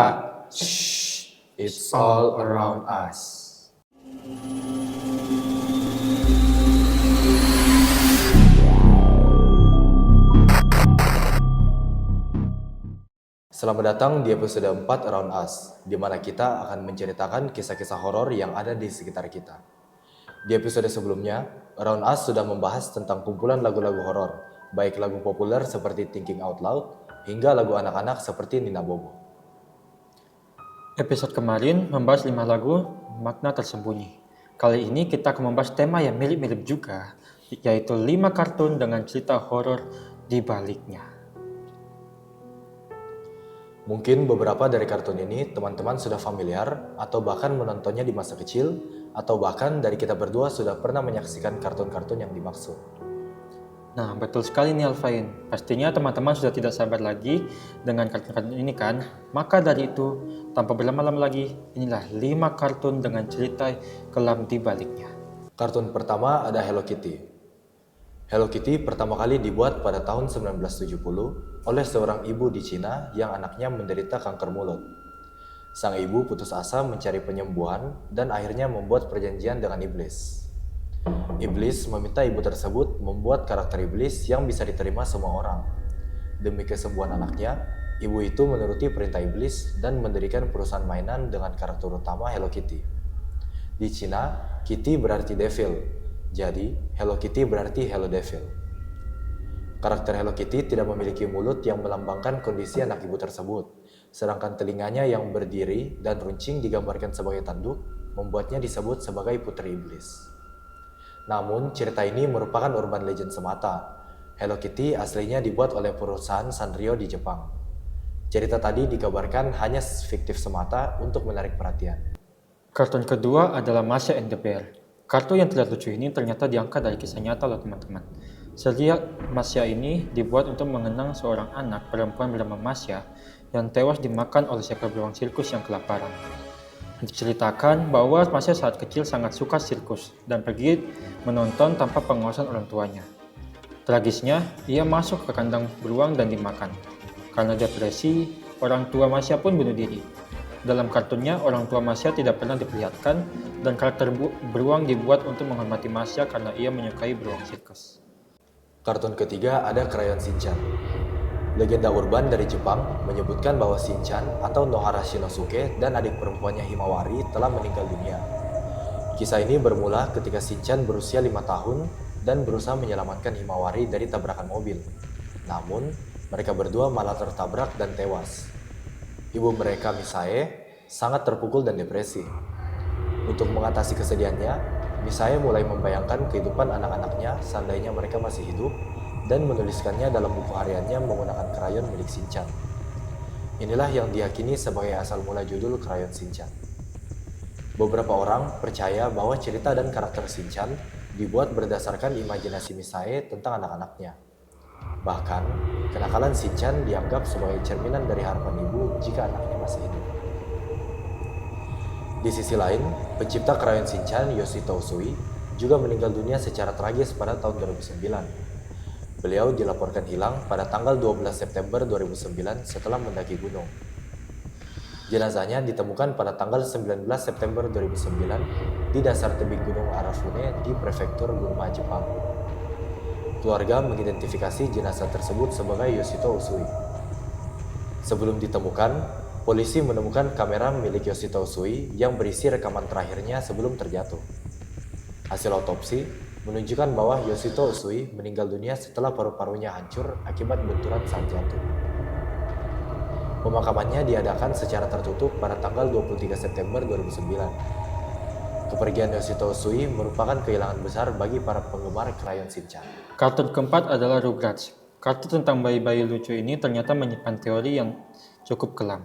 Shh, it's all around us. Selamat datang di episode 4 Around Us, di mana kita akan menceritakan kisah-kisah horor yang ada di sekitar kita. Di episode sebelumnya, Around Us sudah membahas tentang kumpulan lagu-lagu horor, baik lagu populer seperti Thinking Out Loud, hingga lagu anak-anak seperti Nina Bobo. Episode kemarin membahas 5 lagu makna tersembunyi. Kali ini kita akan membahas tema yang mirip-mirip juga, yaitu 5 kartun dengan cerita horor di baliknya. Mungkin beberapa dari kartun ini teman-teman sudah familiar atau bahkan menontonnya di masa kecil, atau bahkan dari kita berdua sudah pernah menyaksikan kartun-kartun yang dimaksud. Nah, betul sekali nih Alfain. Pastinya teman-teman sudah tidak sabar lagi dengan kartun-kartun ini kan? Maka dari itu, tanpa berlama-lama lagi, inilah 5 kartun dengan cerita kelam di baliknya. Kartun pertama ada Hello Kitty. Hello Kitty pertama kali dibuat pada tahun 1970 oleh seorang ibu di Cina yang anaknya menderita kanker mulut. Sang ibu putus asa mencari penyembuhan dan akhirnya membuat perjanjian dengan iblis. Iblis meminta ibu tersebut membuat karakter iblis yang bisa diterima semua orang. Demi kesembuhan anaknya, ibu itu menuruti perintah iblis dan mendirikan perusahaan mainan dengan karakter utama Hello Kitty. Di Cina, Kitty berarti devil. Jadi, Hello Kitty berarti Hello Devil. Karakter Hello Kitty tidak memiliki mulut yang melambangkan kondisi anak ibu tersebut, sedangkan telinganya yang berdiri dan runcing digambarkan sebagai tanduk, membuatnya disebut sebagai putri iblis. Namun, cerita ini merupakan urban legend semata. Hello Kitty aslinya dibuat oleh perusahaan Sanrio di Jepang. Cerita tadi dikabarkan hanya fiktif semata untuk menarik perhatian. Kartun kedua adalah Masha and the Bear. Kartun yang terlihat lucu ini ternyata diangkat dari kisah nyata loh teman-teman. Serial Masha ini dibuat untuk mengenang seorang anak perempuan bernama Masha yang tewas dimakan oleh seekor beruang sirkus yang kelaparan. Diceritakan bahwa Masha saat kecil sangat suka sirkus dan pergi menonton tanpa pengawasan orang tuanya. Tragisnya, ia masuk ke kandang beruang dan dimakan. Karena depresi, orang tua Masha pun bunuh diri. Dalam kartunnya, orang tua Masha tidak pernah diperlihatkan dan karakter beruang dibuat untuk menghormati Masha karena ia menyukai beruang sirkus. Kartun ketiga ada Crayon Shinchan. Legenda urban dari Jepang menyebutkan bahwa Shinchan atau Nohara Shinosuke dan adik perempuannya Himawari telah meninggal dunia. Kisah ini bermula ketika Shinchan berusia 5 tahun dan berusaha menyelamatkan Himawari dari tabrakan mobil. Namun, mereka berdua malah tertabrak dan tewas. Ibu mereka, Misae, sangat terpukul dan depresi. Untuk mengatasi kesedihannya, Misae mulai membayangkan kehidupan anak-anaknya seandainya mereka masih hidup dan menuliskannya dalam buku hariannya menggunakan krayon milik Shinchan. Inilah yang diyakini sebagai asal mula judul Crayon Shinchan. Beberapa orang percaya bahwa cerita dan karakter Shinchan dibuat berdasarkan imajinasi Misae tentang anak-anaknya. Bahkan, kenakalan Shinchan dianggap sebagai cerminan dari harapan ibu jika anaknya masih hidup. Di sisi lain, pencipta Crayon Shinchan Yoshito Usui juga meninggal dunia secara tragis pada tahun 2009. Beliau dilaporkan hilang pada tanggal 12 September 2009 setelah mendaki gunung. Jenazahnya ditemukan pada tanggal 19 September 2009 di dasar tebing gunung Arafune di prefektur Gunma, Jepang. Keluarga mengidentifikasi jenazah tersebut sebagai Yoshito Usui. Sebelum ditemukan, polisi menemukan kamera milik Yoshito Usui yang berisi rekaman terakhirnya sebelum terjatuh. Hasil otopsi menunjukkan bahwa Yoshito Usui meninggal dunia setelah paru-parunya hancur akibat benturan saat jatuh. Pemakamannya diadakan secara tertutup pada tanggal 23 September 2009. Kepergian Yoshito Usui merupakan kehilangan besar bagi para penggemar Crayon Shinchan. Kartun keempat adalah Rugrats. Kartun tentang bayi-bayi lucu ini ternyata menyimpan teori yang cukup kelam.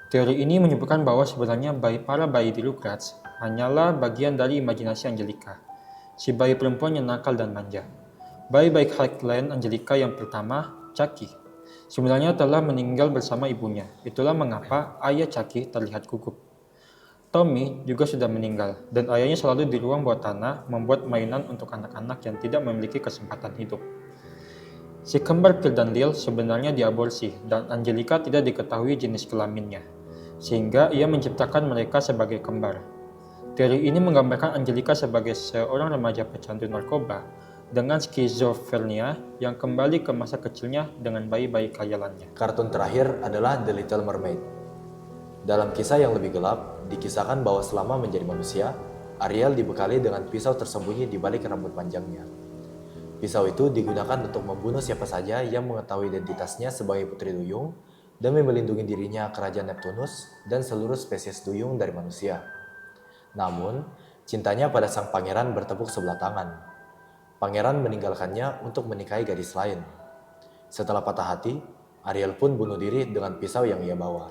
Teori ini menyebutkan bahwa sebenarnya para bayi di Rugrats hanyalah bagian dari imajinasi Angelica, si bayi perempuan yang nakal dan manja. Bayi-bayi Highland Angelica yang pertama, Chucky, sebenarnya telah meninggal bersama ibunya. Itulah mengapa ayah Chucky terlihat gugup. Tommy juga sudah meninggal, dan ayahnya selalu di ruang bawah tanah membuat mainan untuk anak-anak yang tidak memiliki kesempatan hidup. Si kembar Phil dan Lil sebenarnya diaborsi, dan Angelica tidak diketahui jenis kelaminnya. sehingga ia menciptakan mereka sebagai kembar. Teori ini menggambarkan Angelica sebagai seorang remaja pecandu narkoba dengan skizofrenia yang kembali ke masa kecilnya dengan bayi-bayi khayalannya. Kartun terakhir adalah The Little Mermaid. Dalam kisah yang lebih gelap, dikisahkan bahwa selama menjadi manusia, Ariel dibekali dengan pisau tersembunyi di balik rambut panjangnya. Pisau itu digunakan untuk membunuh siapa saja yang mengetahui identitasnya sebagai Putri Duyung demi melindungi dirinya kerajaan Neptunus dan seluruh spesies duyung dari manusia. Namun, cintanya pada sang pangeran bertepuk sebelah tangan. Pangeran meninggalkannya untuk menikahi gadis lain. Setelah patah hati, Ariel pun bunuh diri dengan pisau yang ia bawa.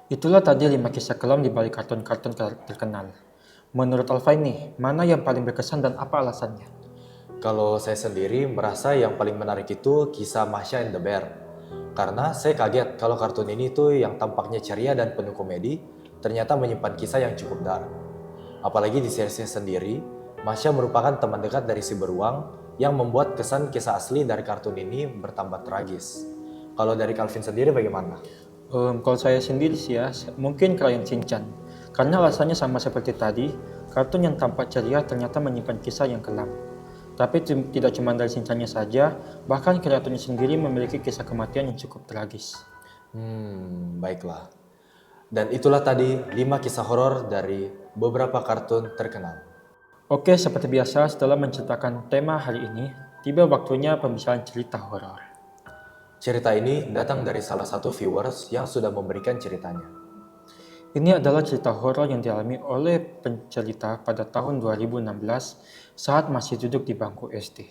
Itulah tadi 5 kisah kelam di balik kartun-kartun terkenal. Menurut Alfa ini, mana yang paling berkesan dan apa alasannya? Kalau saya sendiri merasa yang paling menarik itu kisah Masha and the Bear. Karena saya kaget kalau kartun ini tuh yang tampaknya ceria dan penuh komedi, ternyata menyimpan kisah yang cukup dark. Apalagi di seriesnya sendiri, Masha merupakan teman dekat dari si beruang yang membuat kesan kisah asli dari kartun ini bertambah tragis. Kalau dari Calvin sendiri bagaimana? Kalau saya sendiri sih ya, mungkin Crayon Shinchan. Karena alasannya sama seperti tadi, kartun yang tampak ceria ternyata menyimpan kisah yang kelam. Tapi tidak cuma dari Shinchannya saja, bahkan kreatornya sendiri memiliki kisah kematian yang cukup tragis. Baiklah. Dan itulah tadi 5 kisah horor dari beberapa kartun terkenal. Oke, seperti biasa setelah menceritakan tema hari ini, tiba waktunya pembicaraan cerita horor. Cerita ini datang dari salah satu viewers yang sudah memberikan ceritanya. Ini adalah cerita horor yang dialami oleh pencerita pada tahun 2016 saat masih duduk di bangku SD.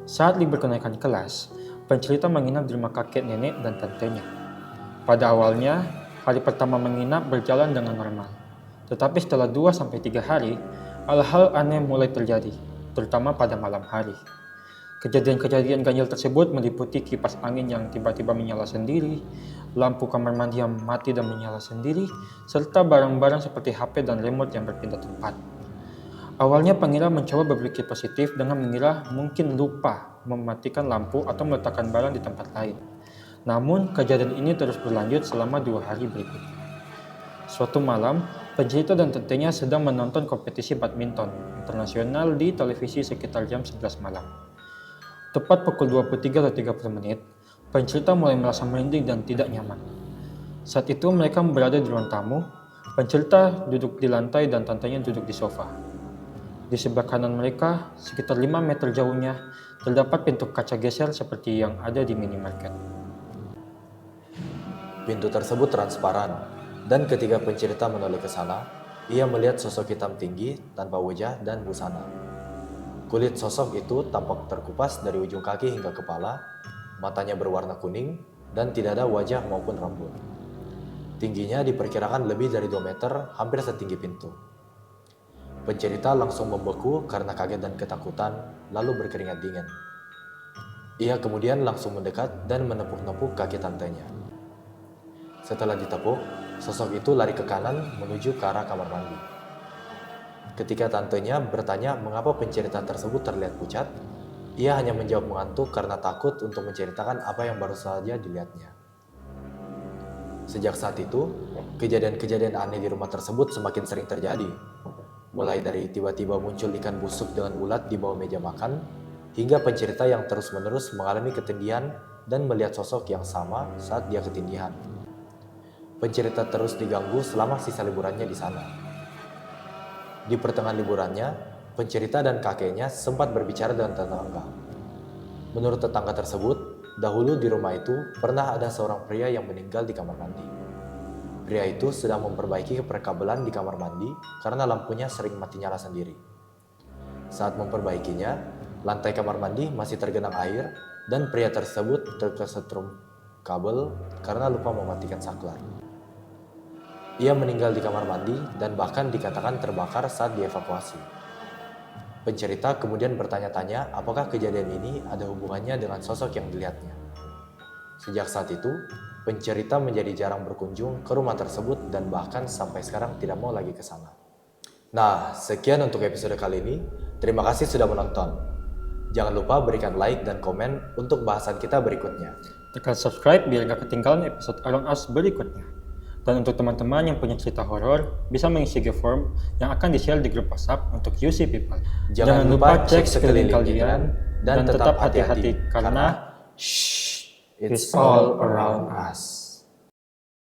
Saat libur kenaikan kelas, pencerita menginap di rumah kakek nenek dan tantenya. Pada awalnya, hari pertama menginap berjalan dengan normal. Tetapi setelah 2-3 hari, hal-hal aneh mulai terjadi, terutama pada malam hari. Kejadian-kejadian ganjil tersebut meliputi kipas angin yang tiba-tiba menyala sendiri, lampu kamar mandi yang mati dan menyala sendiri, serta barang-barang seperti HP dan remote yang berpindah tempat. Awalnya pengira mencoba berpikir positif dengan mengira mungkin lupa mematikan lampu atau meletakkan barang di tempat lain. Namun, kejadian ini terus berlanjut selama 2 hari berikutnya. Suatu malam, pencerita dan tantenya sedang menonton kompetisi badminton internasional di televisi sekitar jam 11 malam. Tepat pukul 23.30, pencerita mulai merasa merinding dan tidak nyaman. Saat itu mereka berada di ruang tamu, pencerita duduk di lantai dan tantenya duduk di sofa. Di sebelah kanan mereka, sekitar 5 meter jauhnya, terdapat pintu kaca geser seperti yang ada di minimarket. Pintu tersebut transparan, dan ketika pencerita menoleh ke sana, ia melihat sosok hitam tinggi tanpa wajah dan busana. Kulit sosok itu tampak terkupas dari ujung kaki hingga kepala, matanya berwarna kuning, dan tidak ada wajah maupun rambut. Tingginya diperkirakan lebih dari 2 meter, hampir setinggi pintu. Pencerita langsung membeku karena kaget dan ketakutan, lalu berkeringat dingin. Ia kemudian langsung mendekat dan menepuk-nepuk kaki tantenya. Setelah ditepuk, sosok itu lari ke kanan menuju ke arah kamar mandi. Ketika tantenya bertanya mengapa pencerita tersebut terlihat pucat, ia hanya menjawab mengantuk karena takut untuk menceritakan apa yang baru saja dilihatnya. Sejak saat itu, kejadian-kejadian aneh di rumah tersebut semakin sering terjadi. Mulai dari tiba-tiba muncul ikan busuk dengan ulat di bawah meja makan, hingga pencerita yang terus-menerus mengalami ketindihan dan melihat sosok yang sama saat dia ketindihan. Pencerita terus diganggu selama sisa liburannya di sana. Di pertengahan liburannya, pencerita dan kakeknya sempat berbicara dengan tetangga. Menurut tetangga tersebut, dahulu di rumah itu pernah ada seorang pria yang meninggal di kamar mandi. Pria itu sedang memperbaiki perkabelan di kamar mandi karena lampunya sering mati nyala sendiri. Saat memperbaikinya, lantai kamar mandi masih tergenang air dan pria tersebut terkesetrum kabel karena lupa mematikan saklar. Ia meninggal di kamar mandi dan bahkan dikatakan terbakar saat dievakuasi. Pencerita kemudian bertanya-tanya apakah kejadian ini ada hubungannya dengan sosok yang dilihatnya. Sejak saat itu, pencerita menjadi jarang berkunjung ke rumah tersebut dan bahkan sampai sekarang tidak mau lagi ke sana. Nah, sekian untuk episode kali ini. Terima kasih sudah menonton. Jangan lupa berikan like dan komen untuk bahasan kita berikutnya. Tekan subscribe biar gak ketinggalan episode Around Us berikutnya. Dan untuk teman-teman yang punya cerita horor, bisa mengisi form yang akan di-share di grup WhatsApp untuk UC People. Jangan lupa cek sekeliling kalian dan tetap hati-hati karena shh, it's all around us.